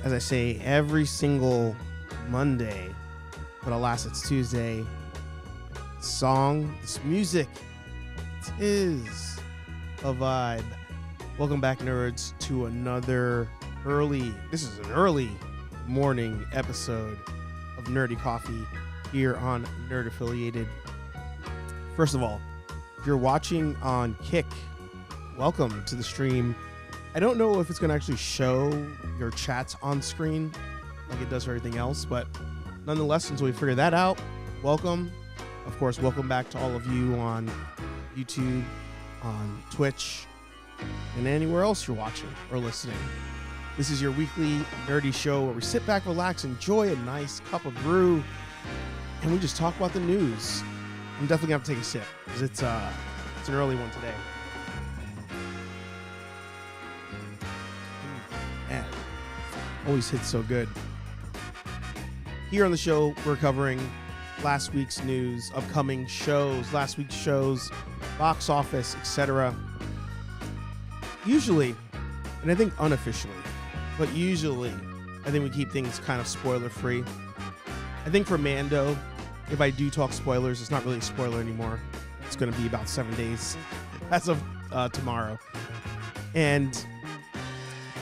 as I say, every single Monday, but alas, it's Tuesday. Song, this music, it is a vibe. Welcome back, nerds, to another this is an early morning episode of Nerdy Coffee here on Nerd Affiliated. First of all, if you're watching on Kick, welcome to the stream. I don't know if it's going to actually show your chats on screen like it does for everything else, but nonetheless, until we figure that out, welcome. Of course, welcome back to all of you on YouTube, on Twitch, and anywhere else you're watching or listening. This is your weekly nerdy show where we sit back, relax, enjoy a nice cup of brew, and we just talk about the news. I'm definitely going to have to take a sip because it's an early one today. Man, always hits so good. Here on the show, we're covering last week's news, upcoming shows, last week's shows, box office, etc. Usually, and I think unofficially, but usually, I think we keep things kind of spoiler-free. I think for Mando, if I do talk spoilers, it's not really a spoiler anymore. It's going to be about 7 days as of tomorrow. And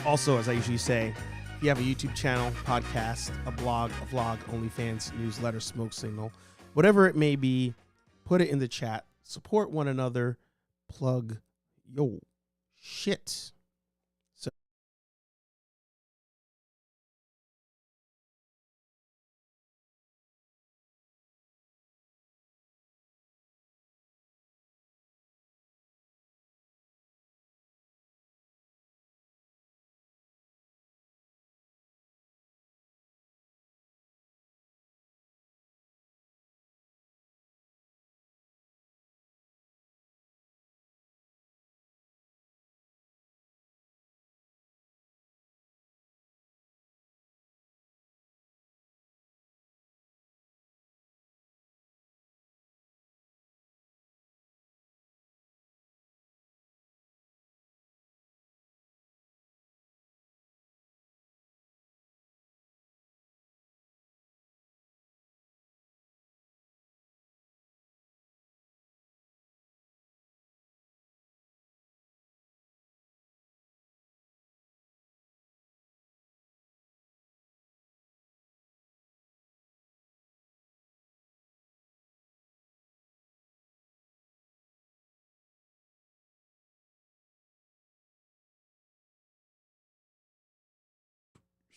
also, as I usually say, if you have a YouTube channel, podcast, a blog, a vlog, OnlyFans, newsletter, smoke signal, whatever it may be, put it in the chat. Support one another. Plug yo shit. So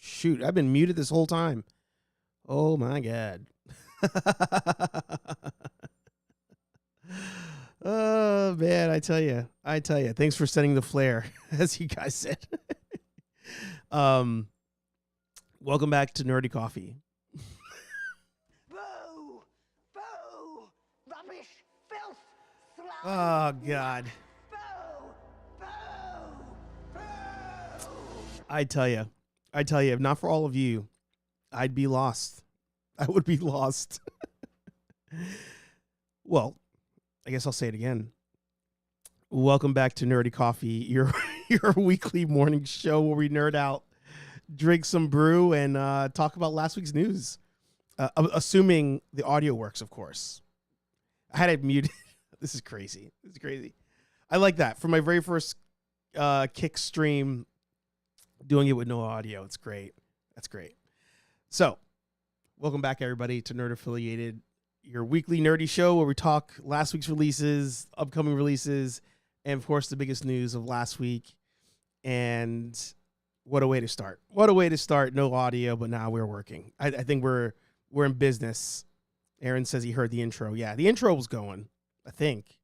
shoot, I've been muted this whole time. Oh my God. Oh man, I tell you. Thanks for sending the flare, as you guys said. Welcome back to Nerdy Coffee. Boo! Boo! Rubbish! Filth! Slime! Oh God. Boo! Boo! Boo! I tell you, if not for all of you, I'd be lost. I would be lost. Well, I guess I'll say it again. Welcome back to Nerdy Coffee, your weekly morning show where we nerd out, drink some brew, and talk about last week's news. Assuming the audio works, of course. I had it muted. This is crazy. I like that. For my very first Kick stream, doing it with no audio. It's great. That's great. So, welcome back, everybody, to Nerd Affiliated, your weekly nerdy show where we talk last week's releases, upcoming releases, and, of course, the biggest news of last week. And what a way to start. No audio, but now we're working. I think we're in business. Aaron says he heard the intro. Yeah, the intro was going, I think.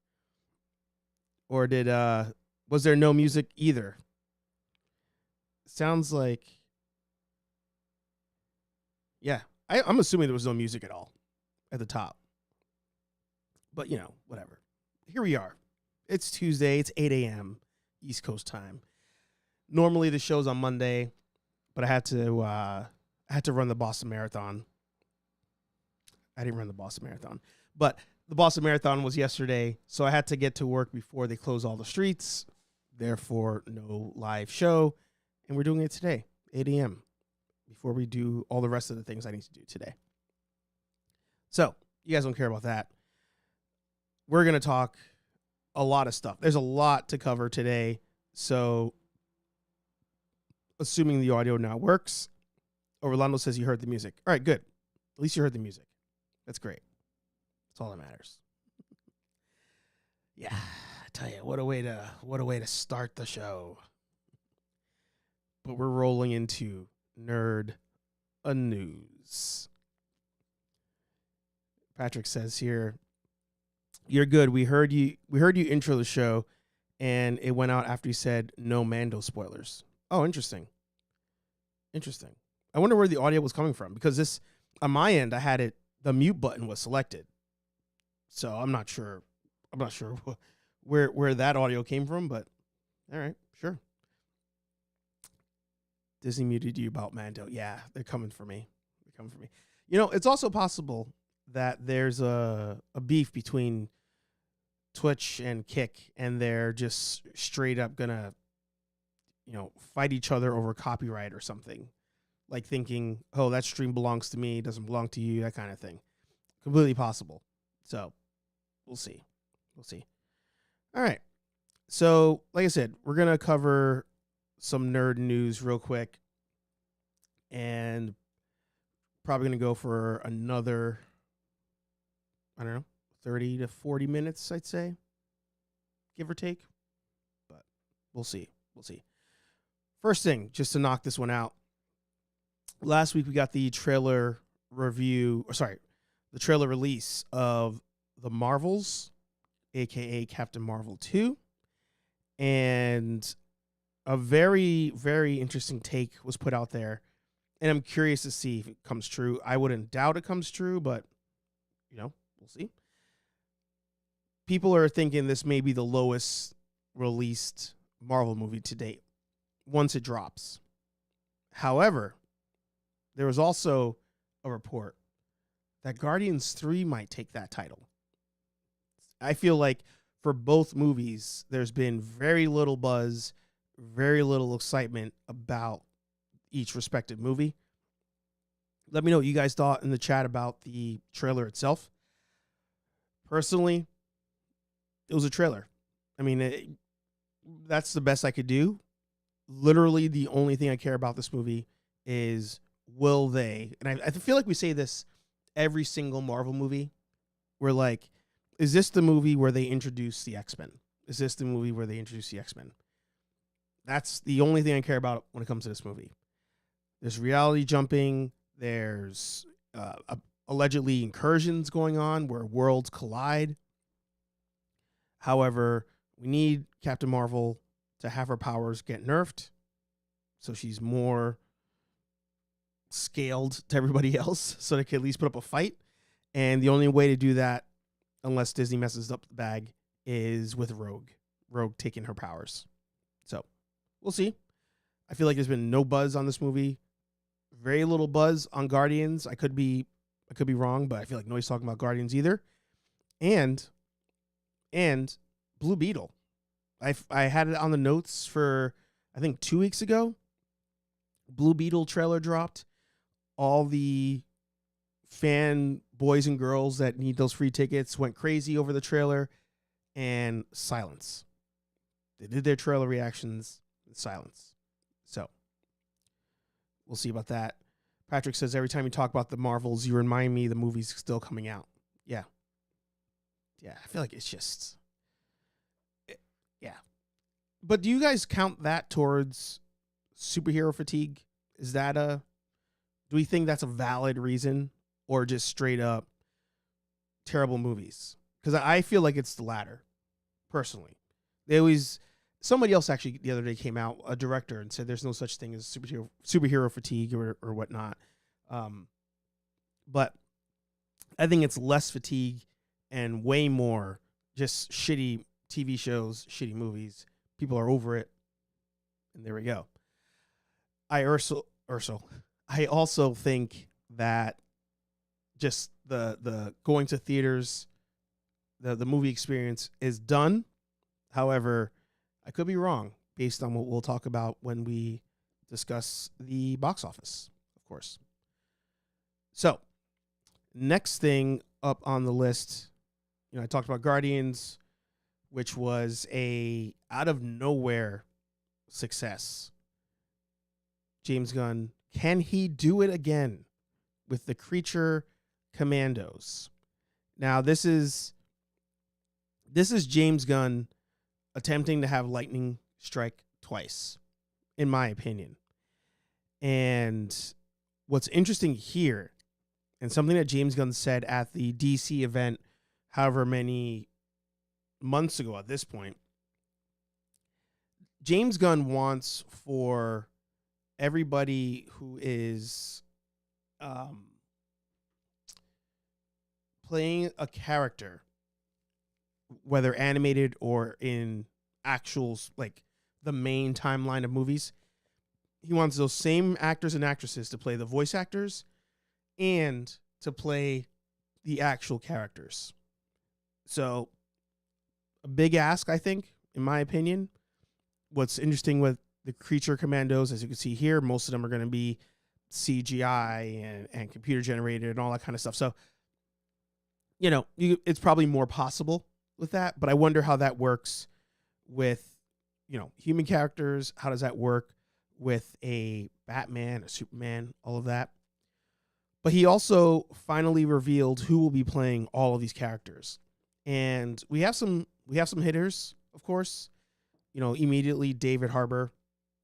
Or was there no music either? Sounds like, yeah, I'm assuming there was no music at all at the top. But, whatever. Here we are. It's Tuesday. It's 8 a.m. East Coast time. Normally the show's on Monday, but I had to run the Boston Marathon. I didn't run the Boston Marathon, but the Boston Marathon was yesterday, so I had to get to work before they close all the streets. Therefore, no live show, and we're doing it today, 8 a.m. before we do all the rest of the things I need to do today. So, you guys don't care about that. We're going to talk a lot of stuff. There's a lot to cover today. So, assuming the audio now works, Orlando says you heard the music. All right, good. At least you heard the music. That's great. That's all that matters. Yeah, I tell you, what a way to start the show. But we're rolling into Nerd News. Patrick says here, you're good. We heard you intro the show, and it went out after you said no Mando spoilers. Oh, interesting. I wonder where the audio was coming from, because this, on my end, I had it, the mute button was selected. So I'm not sure where that audio came from, but all right, sure. Disney muted you about Mando. Yeah, they're coming for me. You know, it's also possible that there's a beef between Twitch and Kick, and they're just straight up gonna, fight each other over copyright or something. Like thinking, oh, that stream belongs to me, doesn't belong to you, that kind of thing. Completely possible. So, we'll see. All right. So, like I said, we're going to cover some nerd news real quick. And probably going to go for another, 30 to 40 minutes, I'd say. Give or take. But we'll see. First thing, just to knock this one out. Last week we got the trailer the trailer release of The Marvels, aka Captain Marvel 2. And a very, very interesting take was put out there. And I'm curious to see if it comes true. I wouldn't doubt it comes true, but, we'll see. People are thinking this may be the lowest released Marvel movie to date once it drops. However, there was also a report that Guardians 3 might take that title. I feel like for both movies, there's been very little buzz, very little excitement about each respective movie. Let me know what you guys thought in the chat about the trailer itself. Personally, it was a trailer. I mean, that's the best I could do. Literally, the only thing I care about this movie is will they, and I feel like we say this every single Marvel movie. We're like, is this the movie where they introduce the X-Men? Is this the movie where they introduce the X-Men? That's the only thing I care about when it comes to this movie. There's reality jumping. There's allegedly incursions going on where worlds collide. However, we need Captain Marvel to have her powers get nerfed, so she's more scaled to everybody else, so they can at least put up a fight. And the only way to do that, unless Disney messes up the bag, is with Rogue taking her powers. So we'll see. I feel like there's been no buzz on this movie, very little buzz on Guardians. I could be wrong, but I feel like nobody's talking about Guardians either. And Blue Beetle. I had it on the notes for, I think, 2 weeks ago. Blue Beetle trailer dropped. All the fan boys and girls that need those free tickets went crazy over the trailer, and silence. They did their trailer reactions with silence. So we'll see about that. Patrick says, every time you talk about the Marvels, you remind me the movie's still coming out. Yeah. I feel like it's just... Yeah. But do you guys count that towards superhero fatigue? Is that do we think that's a valid reason, or just straight up terrible movies? Because I feel like it's the latter, personally. Somebody else actually the other day came out, a director, and said there's no such thing as superhero fatigue or whatnot. But I think it's less fatigue and way more just shitty TV shows, shitty movies. People are over it, and there we go. I also think that just the going to theaters, the movie experience is done. However, I could be wrong based on what we'll talk about when we discuss the box office, of course. So, next thing up on the list, I talked about Guardians, which was a out of nowhere success. James Gunn, can he do it again with the Creature Commandos? Now, this is James Gunn attempting to have lightning strike twice, in my opinion. And what's interesting here, and something that James Gunn said at the DC event, however many months ago at this point, James Gunn wants for everybody who is playing a character, whether animated or in actual, like, the main timeline of movies, he wants those same actors and actresses to play the voice actors and to play the actual characters. So, a big ask, I think, in my opinion. What's interesting with the Creature Commandos, as you can see here, most of them are going to be CGI and computer generated and all that kind of stuff. So, it's probably more possible with that, but I wonder how that works with, human characters. How does that work with a Batman, a Superman, all of that? But he also finally revealed who will be playing all of these characters. And we have some hitters, of course. Immediately David Harbour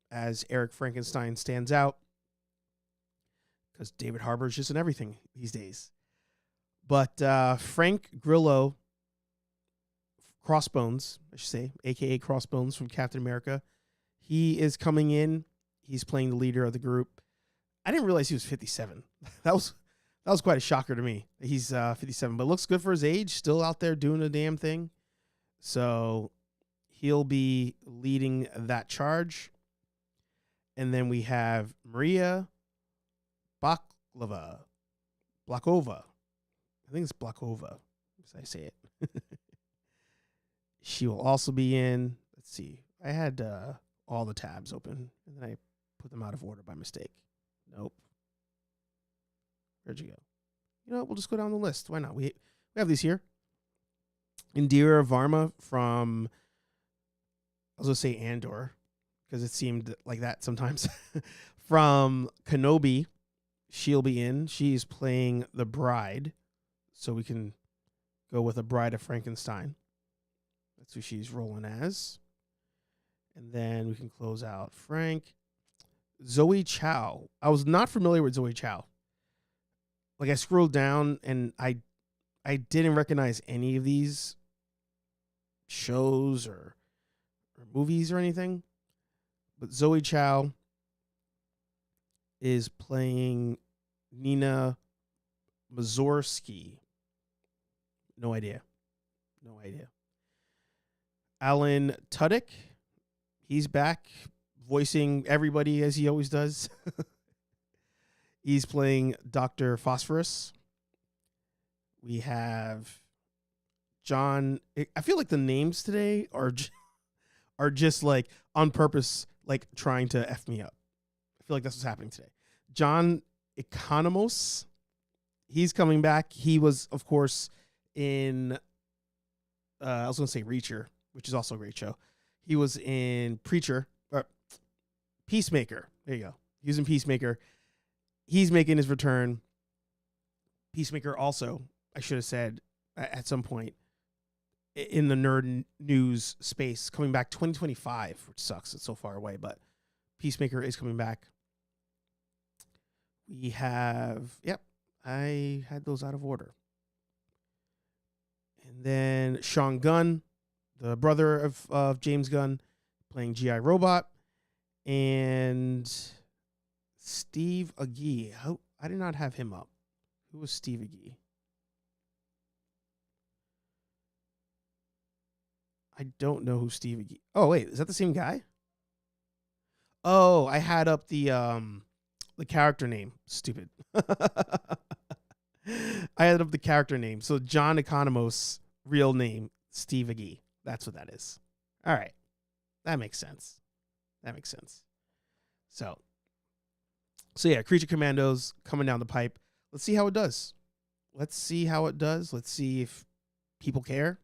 as Eric Frankenstein stands out, because David Harbour is just in everything these days. But Frank Grillo, Crossbones, I should say, a.k.a. Crossbones from Captain America, he is coming in. He's playing the leader of the group. I didn't realize he was 57. That was quite a shocker to me. He's 57, but looks good for his age, still out there doing a damn thing. So he'll be leading that charge. And then we have Maria Blakova. I think it's Blakova, as I say it. She will also be in. Let's see. I had all the tabs open, and then I put them out of order by mistake. Nope. Where'd you go? We'll just go down the list. Why not? We have these here. Indira Varma from, I was going to say Andor, because it seemed like that sometimes. From Kenobi, she'll be in. She's playing the bride, so we can go with a Bride of Frankenstein. That's who she's rolling as. And then we can close out Frank. Zoe Chow. I was not familiar with Zoe Chow. Like, I scrolled down and I didn't recognize any of these shows or movies or anything. But Zoe Chow is playing Nina Mazursky. No idea. Alan Tudyk, he's back voicing everybody as he always does. He's playing Dr. Phosphorus. We have John. I feel like the names today are just like on purpose, like trying to F me up. I feel like that's what's happening today. John Economos, he's coming back. He was, of course, in, I was going to say Reacher, which is also a great show. He was in Peacemaker. There you go. He was in Peacemaker. He's making his return. Peacemaker also, I should have said at some point, in the nerd news space, coming back 2025, which sucks. It's so far away, but Peacemaker is coming back. We have, I had those out of order. And then Sean Gunn, the brother of James Gunn, playing G.I. Robot. And Steve Agee. I did not have him up. Who was Steve Agee? I don't know who Steve Agee. Oh, wait. Is that the same guy? Oh, I had up the character name. Stupid. I had up the character name. So John Economos, real name, Steve Agee. That's what that is. All right. That makes sense. So So yeah, Creature Commandos coming down the pipe. Let's see how it does. Let's see if people care.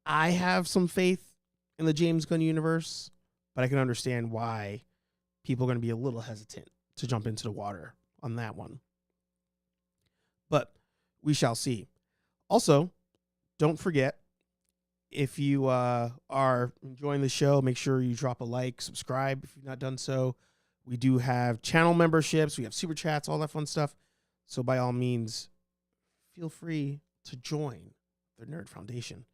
I have some faith in the James Gunn universe, but I can understand why people are going to be a little hesitant to jump into the water on that one. But we shall see. Also, don't forget, if you are enjoying the show, make sure you drop a like, subscribe if you've not done so. We do have channel memberships. We have super chats, all that fun stuff. So by all means, feel free to join the Nerd Foundation.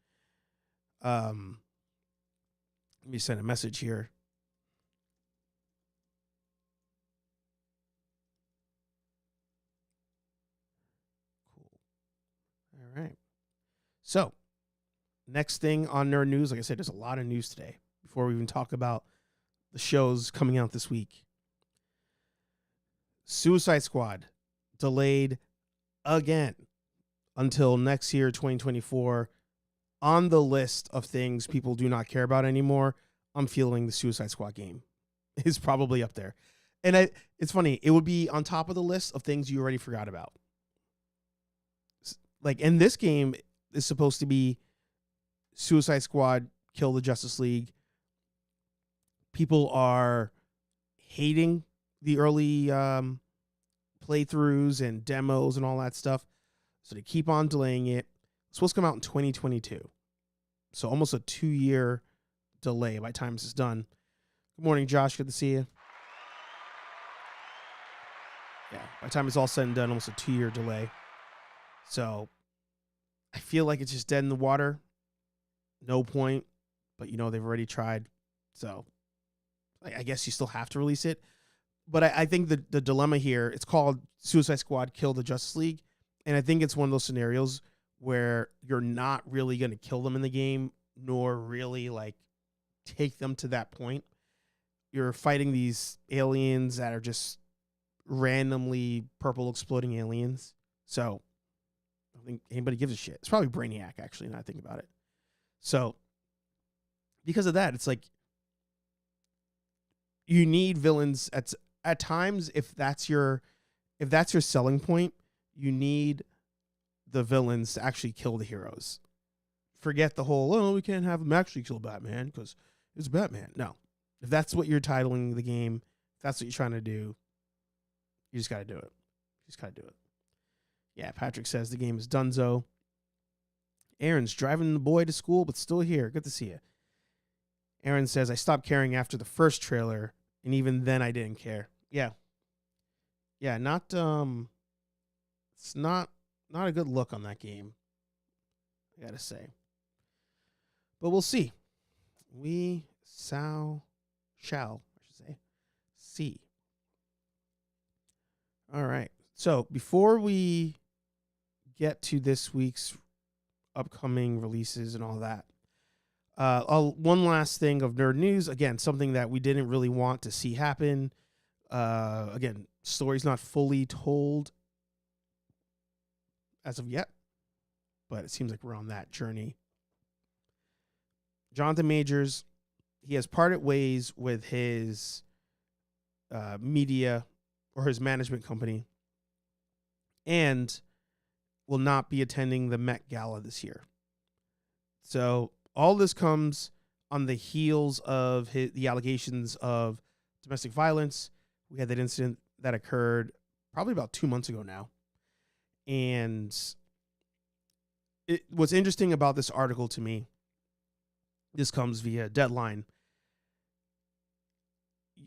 Let me send a message here. Cool. All right. So, next thing on Nerd News, like I said, there's a lot of news today before we even talk about the shows coming out this week. Suicide Squad delayed again until next year, 2024. On the list of things people do not care about anymore, I'm feeling the Suicide Squad game is probably up there. And it's funny, it would be on top of the list of things you already forgot about. And this game is supposed to be Suicide Squad, Kill the Justice League. People are hating the early playthroughs and demos and all that stuff. So they keep on delaying it. It's supposed to come out in 2022. So almost a 2-year delay by the time this is done. Good morning, Josh. Good to see you. Yeah, by the time it's all said and done, almost a 2-year delay. So I feel like it's just dead in the water. No point. But, they've already tried. So I guess you still have to release it. But I think the dilemma here, it's called Suicide Squad Kill the Justice League. And I think it's one of those scenarios where you're not really going to kill them in the game, nor really take them to that point. You're fighting these aliens that are just randomly purple exploding aliens. So I don't think anybody gives a shit. It's probably Brainiac, actually, now I think about it. So because of that, it's you need villains at times. If that's your selling point, you need the villains to actually kill the heroes. Forget the whole, we can't have them actually kill Batman because it's Batman. No. If that's what you're titling the game, if that's what you're trying to do, you just got to do it. Yeah, Patrick says the game is donezo. Aaron's driving the boy to school, but still here. Good to see you. Aaron says, I stopped caring after the first trailer, and even then I didn't care. Yeah. Yeah, it's not a good look on that game, I gotta say. But we'll see. We shall, I should say, see. All right. So before we get to this week's upcoming releases and all that, one last thing of nerd news. Again, something that we didn't really want to see happen. Again, story's not fully told as of yet, but it seems like we're on that journey. Jonathan Majors, he has parted ways with his media or his management company and will not be attending the Met Gala this year. So all this comes on the heels of the allegations of domestic violence. We had that incident that occurred probably about 2 months ago now. And what's interesting about this article to me, this comes via Deadline.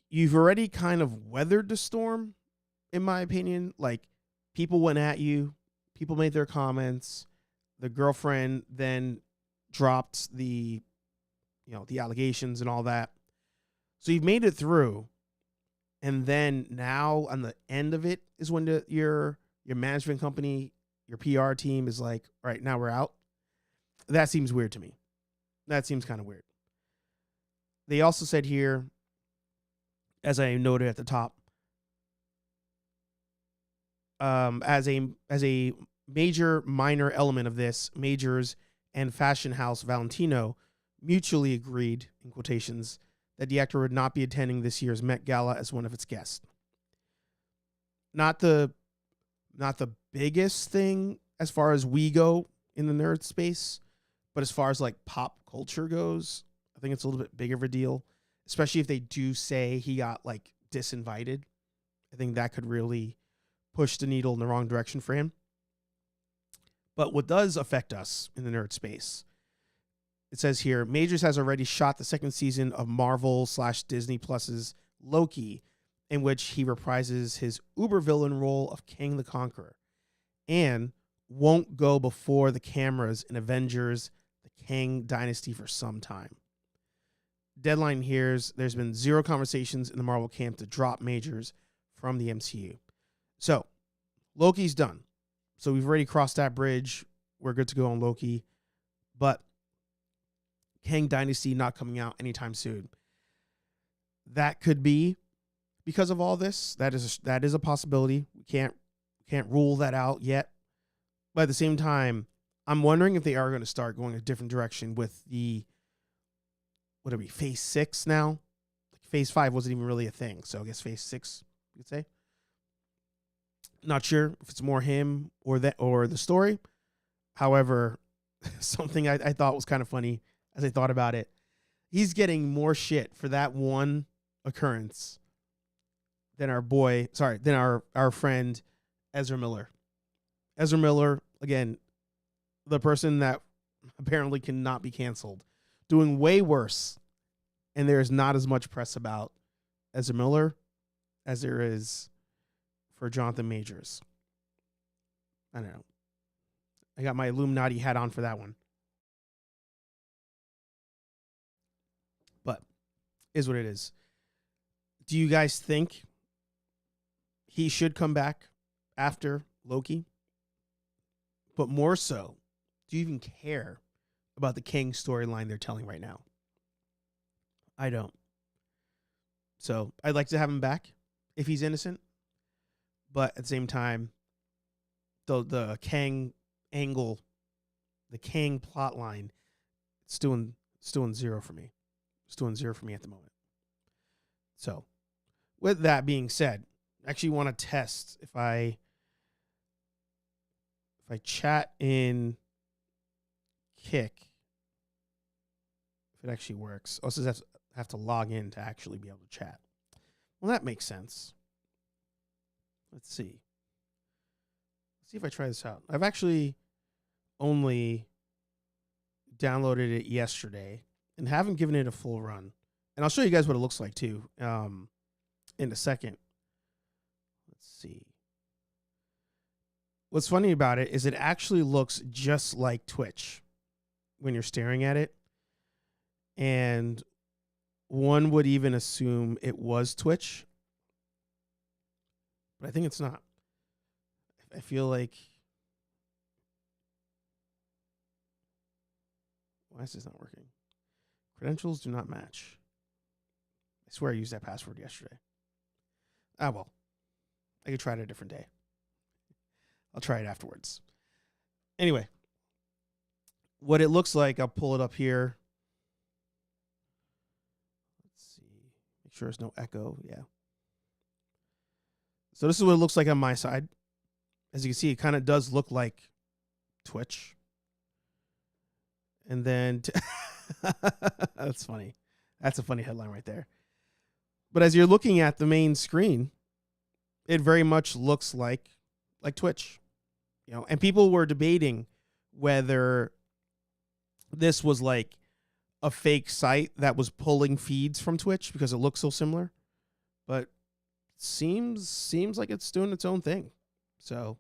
You've already kind of weathered the storm, in my opinion. Like, people went at you, people made their comments. The girlfriend then dropped the allegations and all that. So you've made it through. And then now on the end of it is when your management company, your PR team is like, all right, now we're out. That seems weird to me. That seems kind of weird. They also said here, as I noted at the top, as a major minor element of this, Majors and fashion house Valentino mutually agreed, in quotations, that the actor would not be attending this year's Met Gala as one of its guests. Not the biggest thing as far as we go in the nerd space, but as far as like pop culture goes, I think it's a little bit bigger of a deal, especially if they do say he got like disinvited. I think that could really push the needle in the wrong direction for him. But what does affect us in the nerd space, it says here, Majors has already shot the second season of Marvel/Disney Plus's Loki, in which he reprises his uber villain role of Kang the Conqueror, and won't go before the cameras in Avengers: The Kang Dynasty for some time. Deadline hears there's been zero conversations in the Marvel camp to drop Majors from the MCU. So, Loki's done. So we've already crossed that bridge. We're good to go on Loki. But Kang Dynasty not coming out anytime soon. That could be because of all this. That is a possibility. We can't rule that out yet. But at the same time, I'm wondering if they are going to start going a different direction with the, what are we, Phase 6 now? Phase 5 wasn't even really a thing. So I guess Phase 6, you could say. Not sure if it's more him or the story. However, something I thought was kind of funny as I thought about it. He's getting more shit for that one occurrence than our friend Ezra Miller. Ezra Miller, again, the person that apparently cannot be canceled, doing way worse. And there is not as much press about Ezra Miller as there is for Jonathan Majors. I don't know. I got my Illuminati hat on for that one. But is what it is. Do you guys think he should come back after Loki? But more so, do you even care about the Kang storyline they're telling right now? I don't. So I'd like to have him back if he's innocent. But at the same time, the Kang angle, the Kang plot line, it's doing zero for me. It's doing zero for me at the moment. So, with that being said, I actually want to test if I chat in Kick, if it actually works. Oh, it says I have to log in to actually be able to chat. Well, that makes sense. Let's see. Let's see if I try this out. I've actually only downloaded it yesterday and haven't given it a full run. And I'll show you guys what it looks like too in a second. Let's see. What's funny about it is it actually looks just like Twitch when you're staring at it. And one would even assume it was Twitch. But I think it's not. I feel like... Why is this not working? Credentials do not match. I swear I used that password yesterday. Ah, well. I could try it a different day. I'll try it afterwards. Anyway. What it looks like, I'll pull it up here. Let's see. Make sure there's no echo. Yeah. So this is what it looks like on my side. As you can see, it kind of does look like Twitch. And then... That's funny. That's a funny headline right there. But as you're looking at the main screen, it very much looks like Twitch. You know, and people were debating whether this was like a fake site that was pulling feeds from Twitch because it looks so similar. But seems like it's doing its own thing. So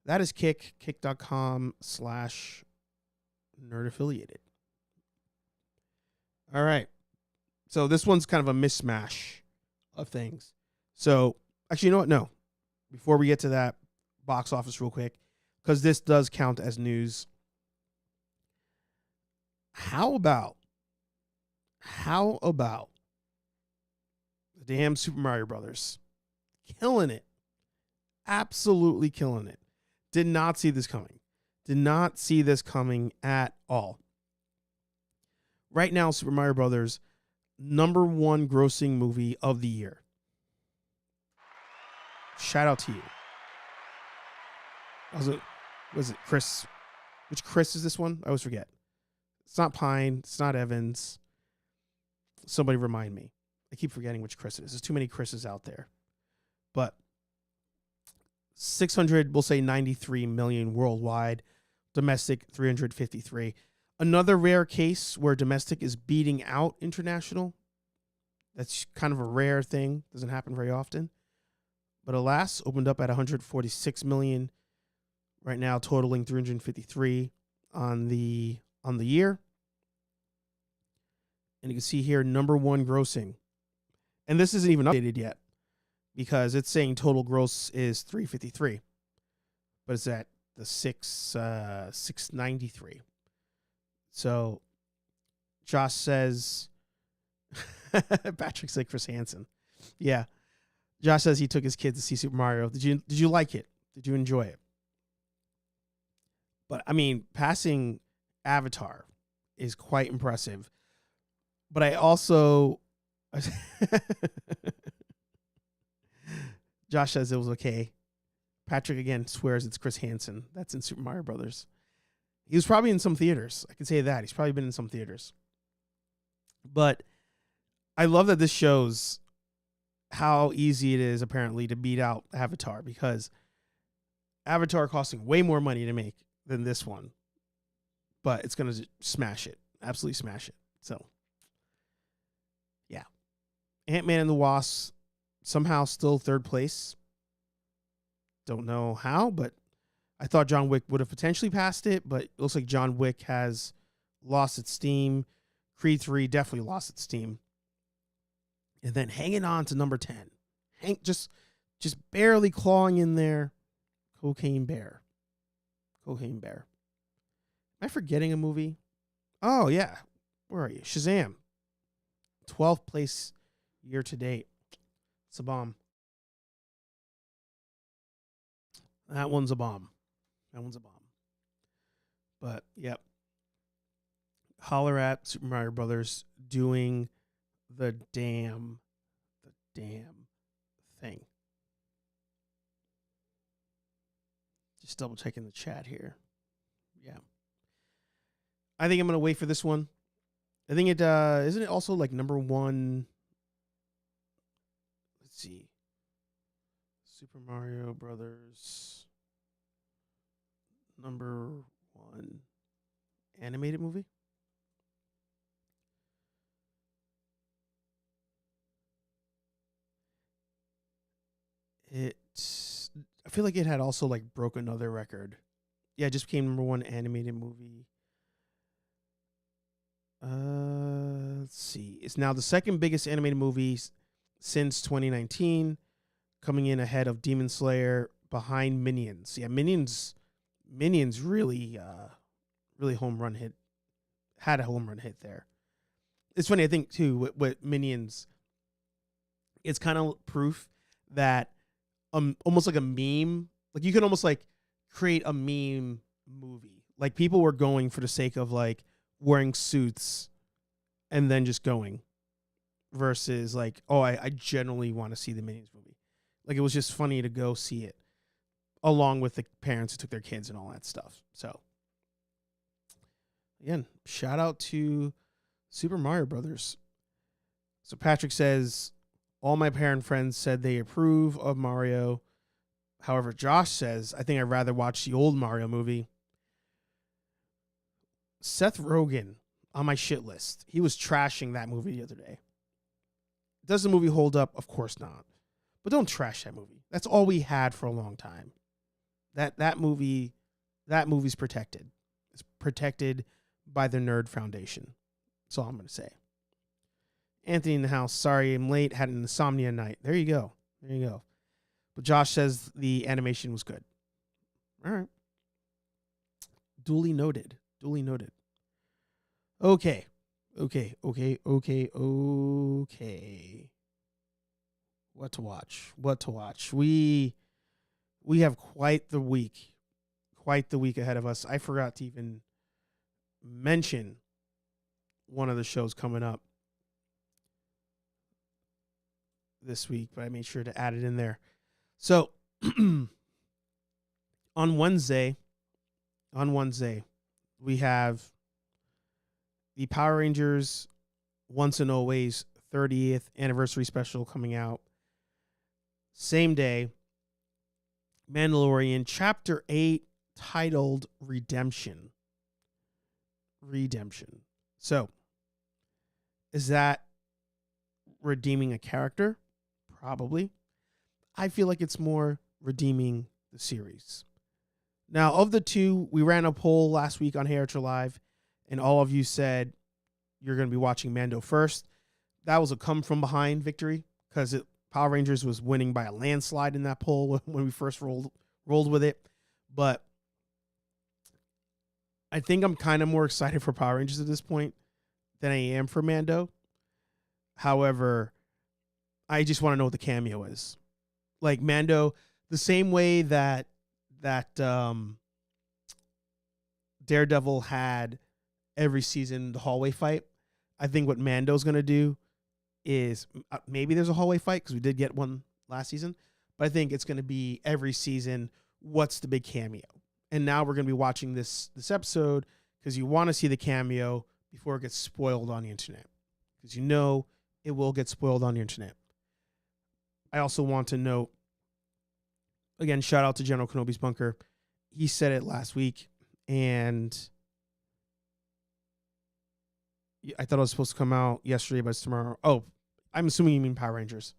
that is kick.com/nerd affiliated. All right. So this one's kind of a mishmash of things. So actually, you know what? No. Before we get to that, box office real quick, because this does count as news. How about the damn Super Mario Brothers? Killing it. Absolutely killing it. Did not see this coming. Did not see this coming at all. Right now, Super Mario Brothers number one grossing movie of the year. Shout out to you. Was it Chris? Which Chris is this one? I always forget. It's not Pine. It's not Evans. Somebody remind me. I keep forgetting which Chris it is. There's too many Chris's out there. But 600, we'll say 93 million worldwide. Domestic, 353. Another rare case where domestic is beating out international. That's kind of a rare thing. Doesn't happen very often. But alas, opened up at 146 million. Right now, totaling 353 on the year. And you can see here, number one grossing. And this isn't even updated yet because it's saying total gross is 353. But it's at the 693. So Josh says, Patrick's like Chris Hansen. Yeah. Josh says he took his kids to see Super Mario. Did you like it? Did you enjoy it? But I mean, passing Avatar is quite impressive. But I also Josh says it was okay. Patrick again swears it's Chris Hansen. That's in Super Mario Brothers. He was probably in some theaters. I can say that. He's probably been in some theaters. But I love that this shows how easy it is, apparently, to beat out Avatar, because Avatar costing way more money to make than this one. But it's going to smash it. Absolutely smash it. So, yeah. Ant-Man and the Wasp, somehow still third place. Don't know how, but I thought John Wick would have potentially passed it, but it looks like John Wick has lost its steam. Creed 3 definitely lost its steam. And then hanging on to number 10. Just barely clawing in there. Cocaine Bear. Am I forgetting a movie? Oh, yeah. Where are you? Shazam. 12th place year to date. It's a bomb. That one's a bomb. But, yep. Holler at Super Mario Brothers doing the damn thing. Just double checking the chat here. Yeah. I think I'm going to wait for this one. I think it, isn't it also like number one? Let's see. Super Mario Brothers. Number one animated movie? I feel like it had also like broke another record. Yeah, it just became number one animated movie. Let's see. It's now the second biggest animated movie since 2019, coming in ahead of Demon Slayer, behind Minions. Yeah, Minions really home run hit. Had a home run hit there. It's funny, I think too, with Minions, it's kind of proof that almost like a meme, like you can almost like create a meme movie. Like people were going for the sake of like wearing suits and then just going, versus like, oh, I generally want to see the Minions movie. Like it was just funny to go see it along with the parents who took their kids and all that stuff. So again, shout out to Super Mario Brothers. So Patrick says, all my parent friends said they approve of Mario. However, Josh says, I think I'd rather watch the old Mario movie. Seth Rogen on my shit list. He was trashing that movie the other day. Does the movie hold up? Of course not. But don't trash that movie. That's all we had for a long time. That movie's protected. It's protected by the Nerd Foundation. That's all I'm going to say. Anthony in the house. Sorry, I'm late. Had an insomnia night. There you go. But Josh says the animation was good. All right. Duly noted. Okay. What to watch? We have quite the week ahead of us. I forgot to even mention one of the shows coming up. this week, but I made sure to add it in there. So on Wednesday, we have the Power Rangers Once and Always 30th anniversary special coming out. Same day, Mandalorian Chapter 8 titled Redemption. So, is that redeeming a character? Probably. I feel like it's more redeeming the series. Now, of the two, we ran a poll last week on Hey Archer Live, and all of you said you're going to be watching Mando first. That was a come from behind victory because Power Rangers was winning by a landslide in that poll when we first rolled with it. But I think I'm kind of more excited for Power Rangers at this point than I am for Mando. However, I just want to know what the cameo is. Like Mando, the same way that Daredevil had every season the hallway fight. I think what Mando's going to do is maybe there's a hallway fight because we did get one last season, but I think it's going to be every season. What's the big cameo? And now we're going to be watching this episode because you want to see the cameo before it gets spoiled on the internet, because you know it will get spoiled on the internet. I also want to note, again, shout out to General Kenobi's Bunker. He said it last week, and I thought it was supposed to come out yesterday, but it's tomorrow. Oh, I'm assuming you mean Power Rangers.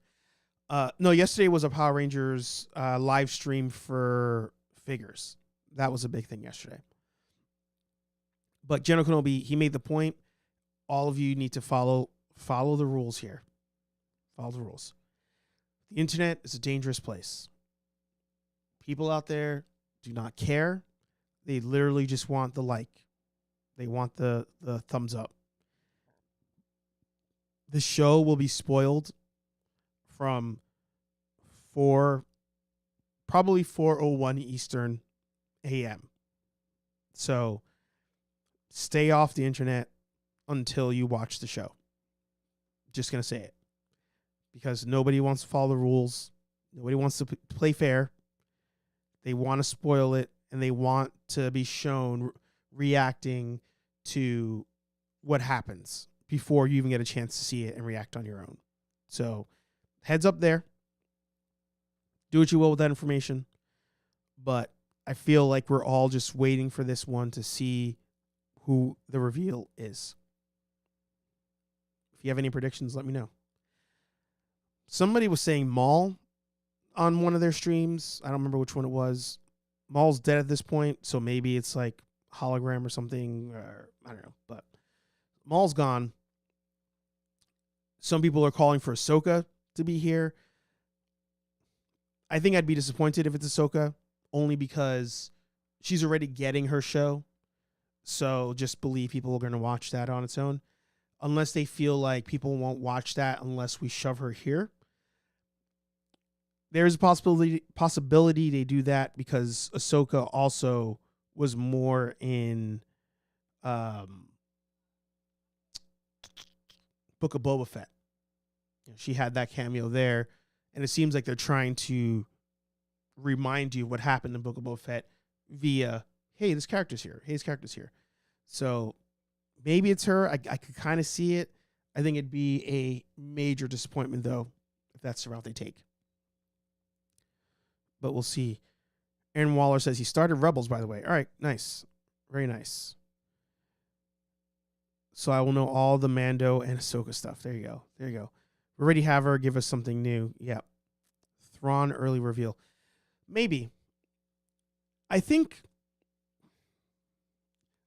No, yesterday was a Power Rangers live stream for figures. That was a big thing yesterday. But General Kenobi, he made the point, all of you need to follow the rules here. Follow the rules. The internet is a dangerous place. People out there do not care. They literally just want the like. They want the thumbs up. The show will be spoiled from probably 4:01 Eastern AM. So stay off the internet until you watch the show. Just going to say it. Because nobody wants to follow the rules. Nobody wants to play fair. They want to spoil it, and they want to be shown reacting to what happens before you even get a chance to see it and react on your own. So, heads up there. Do what you will with that information. But I feel like we're all just waiting for this one to see who the reveal is. If you have any predictions, let me know. Somebody was saying Maul on one of their streams. I don't remember which one it was. Maul's dead at this point, so maybe it's like hologram or something. Or I don't know. But Maul's gone. Some people are calling for Ahsoka to be here. I think I'd be disappointed if it's Ahsoka, only because she's already getting her show. So just believe people are going to watch that on its own. Unless they feel like people won't watch that unless we shove her here. There's a possibility they do that because Ahsoka also was more in Book of Boba Fett. She had that cameo there, and it seems like they're trying to remind you what happened in Book of Boba Fett via, hey, this character's here. Hey, this character's here. So maybe it's her. I could kind of see it. I think it'd be a major disappointment, though, if that's the route they take. But we'll see. Aaron Waller says he started Rebels, by the way. All right, nice. Very nice. So I will know all the Mando and Ahsoka stuff. There you go. There you go. We already have her give us something new. Yep. Thrawn early reveal. Maybe. I think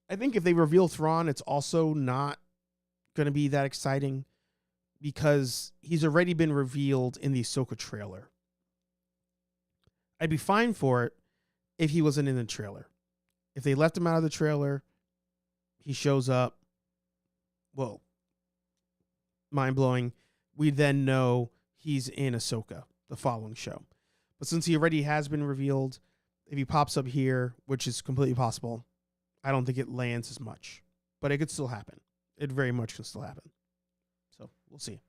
if they reveal Thrawn, it's also not going to be that exciting because he's already been revealed in the Ahsoka trailer. I'd be fine for it if he wasn't in the trailer. If they left him out of the trailer, he shows up. Well, mind-blowing. We then know he's in Ahsoka, the following show. But since he already has been revealed, if he pops up here, which is completely possible, I don't think it lands as much. But it could still happen. It very much could still happen. So, we'll see.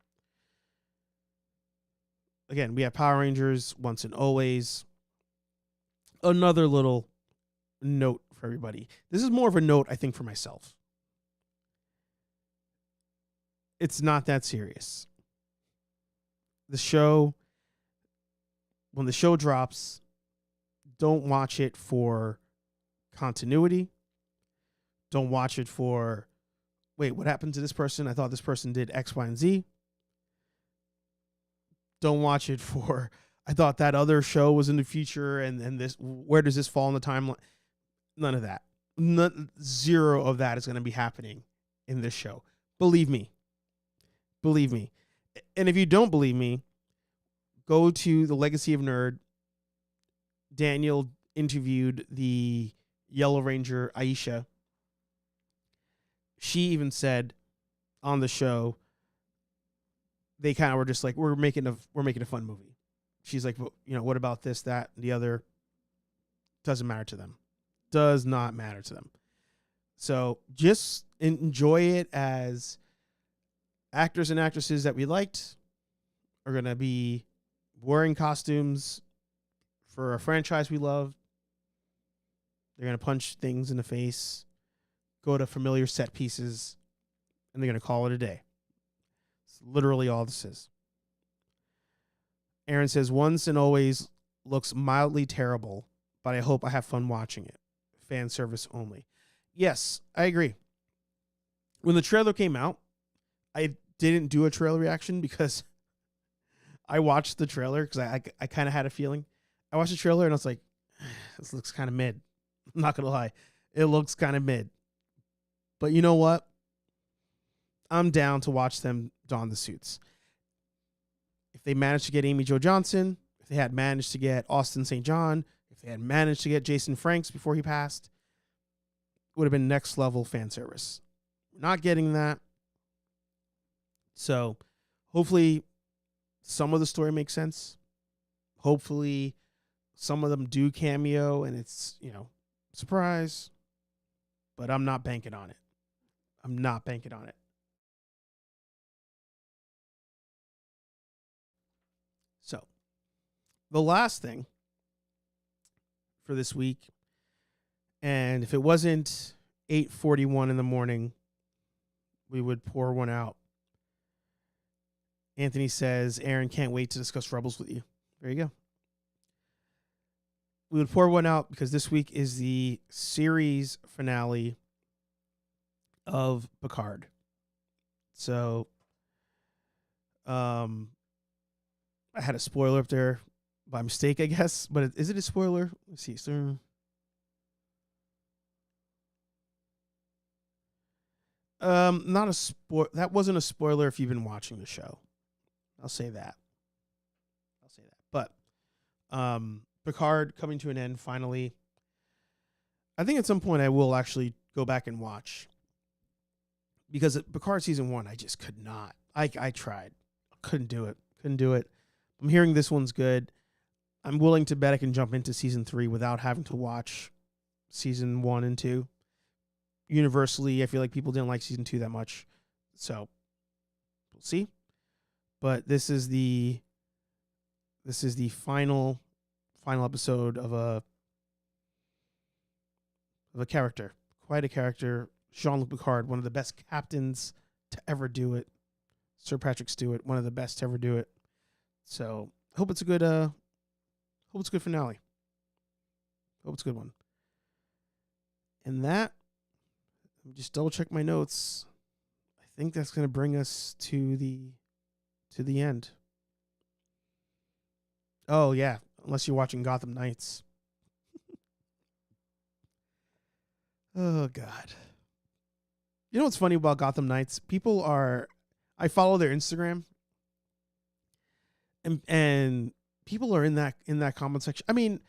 again, we have Power Rangers Once and Always. Another little note for everybody. This is more of a note, I think, for myself. It's not that serious. The show, when the show drops, don't watch it for continuity. Don't watch it for, wait, what happened to this person? I thought this person did X, Y, and Z. Don't watch it for, I thought that other show was in the future, and this, where does this fall in the timeline? None of that. Zero of that is going to be happening in this show. Believe me. Believe me. And if you don't believe me, go to the Legacy of Nerd. Daniel interviewed the Yellow Ranger, Aisha. She even said on the show, they kind of were just like, we're making a fun movie. She's like, well, you know, what about this, that, and the other? Doesn't matter to them. Does not matter to them. So just enjoy it as actors and actresses that we liked are going to be wearing costumes for a franchise we love. They're going to punch things in the face, go to familiar set pieces, and they're going to call it a day. It's literally all this is. Aaron says, Once and Always looks mildly terrible, but I hope I have fun watching it. Fan service only. Yes, I agree. When the trailer came out, I didn't do a trailer reaction because I watched the trailer because I kind of had a feeling. I watched the trailer and I was like, this looks kind of mid. I'm not going to lie. It looks kind of mid. But you know what? I'm down to watch them don the suits. If they managed to get Amy Jo Johnson, if they had managed to get Austin St. John, if they had managed to get Jason Franks before he passed, it would have been next level fan service. We're not getting that. So hopefully some of the story makes sense. Hopefully some of them do cameo and it's, you know, surprise. But I'm not banking on it. I'm not banking on it. So the last thing for this week, and if it wasn't 8:41 in the morning, we would pour one out. Anthony says, Aaron, can't wait to discuss Rebels with you. There you go. We would pour one out because this week is the series finale of Picard. So, I had a spoiler up there by mistake, I guess. But is it a spoiler? Let's see. So, not a spoiler. That wasn't a spoiler if you've been watching the show. I'll say that. But Picard coming to an end finally. I think at some point I will actually go back and watch. Because at Picard season 1, I just could not. I tried. Couldn't do it. I'm hearing this one's good. I'm willing to bet I can jump into season 3 without having to watch season 1 and 2. Universally, I feel like people didn't like season 2 that much. So we'll see. But this is the final episode of a character. Quite a character. Jean-Luc Picard, one of the best captains to ever do it. Sir Patrick Stewart, one of the best to ever do it. So hope it's a good finale. Hope it's a good one. And that, let me just double check my notes. I think that's going to bring us to the end. Oh yeah, unless you're watching Gotham Knights. Oh God. You know what's funny about Gotham Knights? I follow their Instagram, and people are in that comment section. I mean,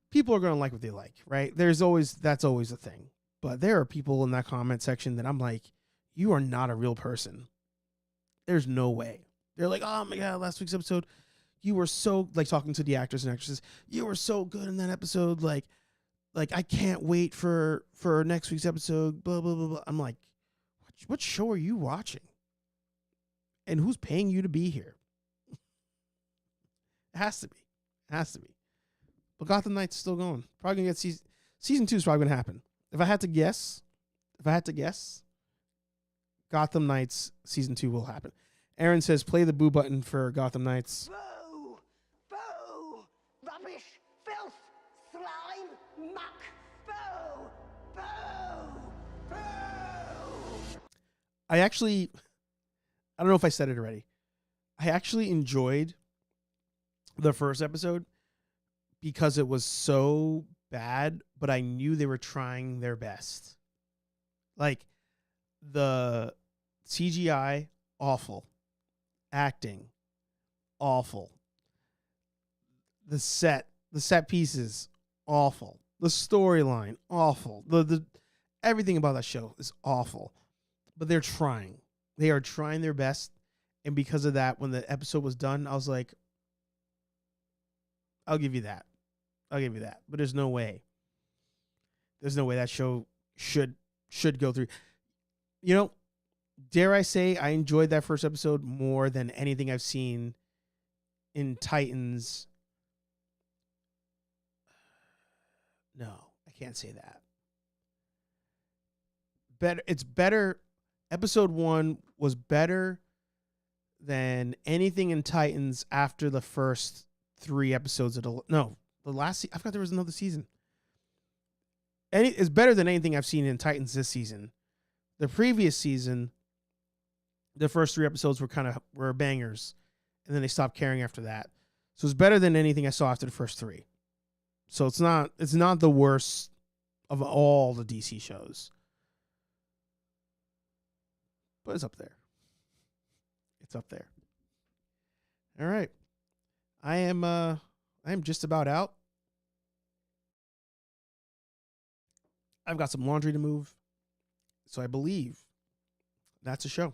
people are gonna like what they like, right? That's always a thing. But there are people in that comment section that I'm like, you are not a real person. There's no way. They're like, oh my God, last week's episode, you were so, like, talking to the actors and actresses, you were so good in that episode. Like I can't wait for next week's episode. Blah blah blah blah. I'm like, what show are you watching? And who's paying you to be here? has to be. It has to be. But Gotham Knights is still going. Probably gonna get season 2 is probably gonna happen. If I had to guess, Gotham Knights season 2 will happen. Aaron says, play the boo button for Gotham Knights. Boo! Boo! Rubbish! Filth! Slime! Muck! Boo! Boo! Boo! I don't know if I said it already. I actually enjoyed the first episode because it was so bad, but I knew they were trying their best. Like, the CGI, awful. Acting, awful. The set pieces, awful. The storyline, awful. The everything about that show is awful. But they're trying. They are trying their best. And because of that, when the episode was done, I was like, I'll give you that. But there's no way. That show should go through. You know, dare I say I enjoyed that first episode more than anything I've seen in Titans. No, I can't say that. It's better. Episode 1 was better than anything in Titans after the first 3 episodes of the last. I forgot there was another season. It's better than anything I've seen in Titans this season. The previous season, the first 3 episodes were bangers, and then they stopped caring after that. So it's better than anything I saw after the first 3. So it's not the worst of all the DC shows, but it's up there. All right, I am just about out. I've got some laundry to move, so I believe that's a show.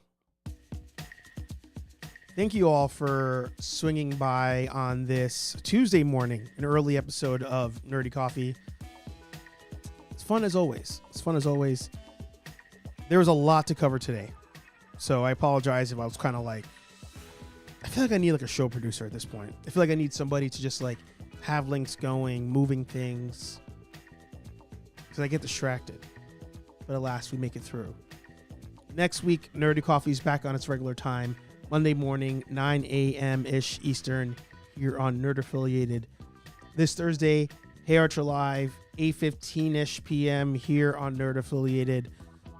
Thank you all for swinging by on this Tuesday morning, an early episode of Nerdy Coffee. It's fun as always. There was a lot to cover today, so I apologize if I was kind of like, I feel like I need like a show producer at this point. I feel like I need somebody to just like have links going, moving things, because I get distracted. But alas, we make it through. Next week, Nerdy Coffee's back on its regular time, Monday morning, 9 a.m.-ish Eastern, here on Nerd Affiliated. This Thursday, Hey Archer Live, 8:15-ish p.m. here on Nerd Affiliated.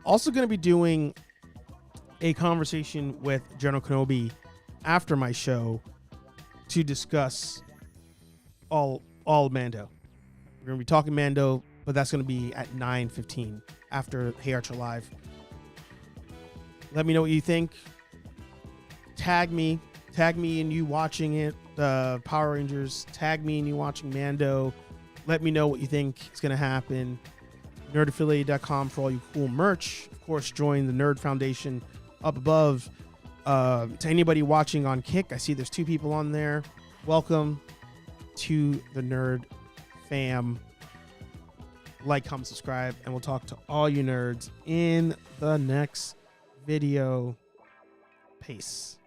Also going to be doing a conversation with General Kenobi after my show to discuss all Mando. We're going to be talking Mando, but that's going to be at 9:15 after Hey Archer Live. Let me know what you think. Tag me and you watching it, Power Rangers. Tag me and you watching Mando. Let me know what you think is going to happen. Nerdaffiliated.com for all you cool merch. Of course, join the Nerd Foundation up above. To anybody watching on Kick, I see there's 2 people on there. Welcome to the Nerd fam. Like, comment, subscribe, and we'll talk to all you nerds in the next video. Peace.